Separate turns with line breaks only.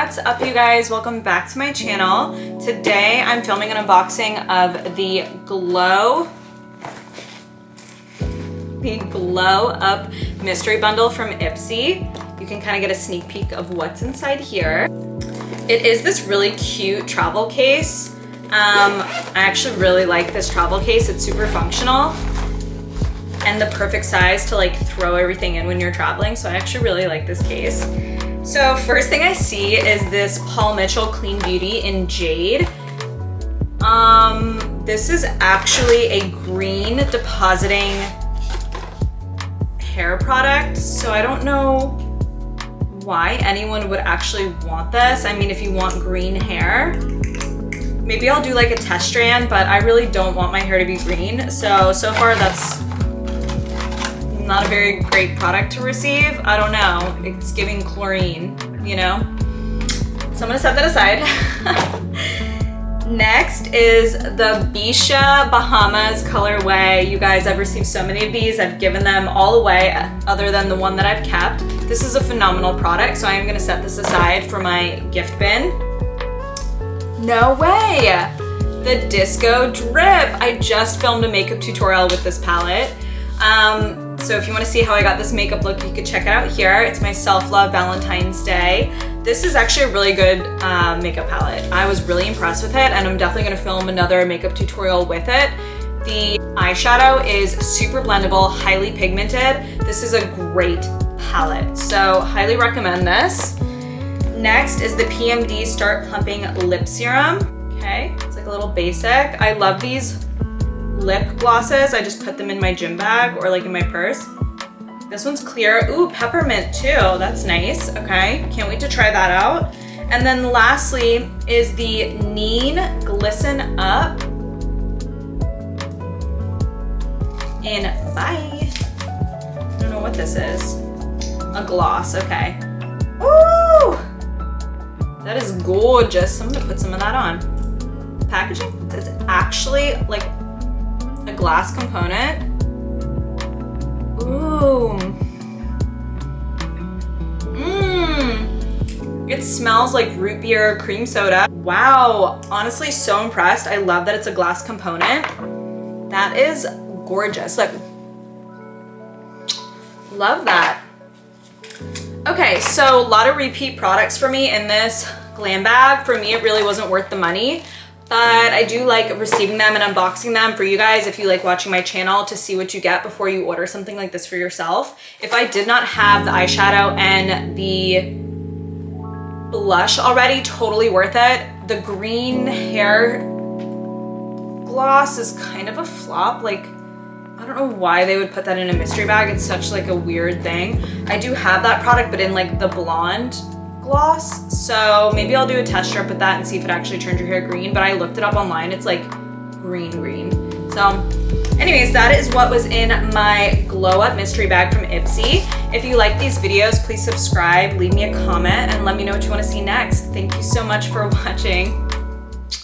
What's up, you guys? Welcome back to my channel. Today I'm filming an unboxing of the Glow Up mystery bundle from IPSY. You can kind of get a sneak peek of what's inside here. It is this really cute travel case. I actually really like this travel case. It's super functional and the perfect size to like throw everything in when you're traveling. So I actually really like this case. So first thing I see is this Paul Mitchell Clean Beauty in Jade. This is actually a green depositing hair product. So I don't know why anyone would actually want this. I mean, if you want green hair, maybe I'll do like a test strand, but I really don't want my hair to be green. So far that's not a very great product to receive. I don't know, it's giving chlorine, you know? So I'm gonna set that aside. Next is the Bisha Bahamas colorway. You guys, I've received so many of these. I've given them all away other than the one that I've kept. This is a phenomenal product, so I am gonna set this aside for my gift bin. No way! The Disco Drip. I just filmed a makeup tutorial with this palette. So if you want to see how I got this makeup look, you can check it out here. It's my Self-Love Valentine's Day. This is actually a really good makeup palette. I was really impressed with it, and I'm definitely going to film another makeup tutorial with it. The eyeshadow is super blendable, highly pigmented. This is a great palette, so highly recommend this. Next is the PMD Start Plumping Lip Serum. Okay, it's like a little basic. I love these lip glosses. I just put them in my gym bag or like in my purse. This one's clear. Ooh, peppermint too. That's nice. Okay, can't wait to try that out. And then lastly is the Neen Glisten Up in Bye. I don't know what this is. A gloss, okay. Ooh, that is gorgeous. I'm gonna put some of that on. Packaging is actually like a glass component. Ooh. It smells like root beer cream soda. Wow, honestly so impressed. I love that it's a glass component. That is gorgeous. Like, love that. Okay, so a lot of repeat products for me in this glam bag. For me, it really wasn't worth the money. But I do like receiving them and unboxing them for you guys if you like watching my channel to see what you get before you order something like this for yourself. If I did not have the eyeshadow and the blush already, totally worth it. The green hair gloss is kind of a flop. Like, I don't know why they would put that in a mystery bag. It's such like a weird thing. I do have that product, but in like the blonde gloss, so maybe I'll do a test strip with that and see if it actually turns your hair green, but I looked it up online. It's like green. So anyways, that is what was in my Glow Up mystery bag from IPSY. If you like these videos, please subscribe, leave me a comment, and let me know what you want to see next. Thank you so much for watching.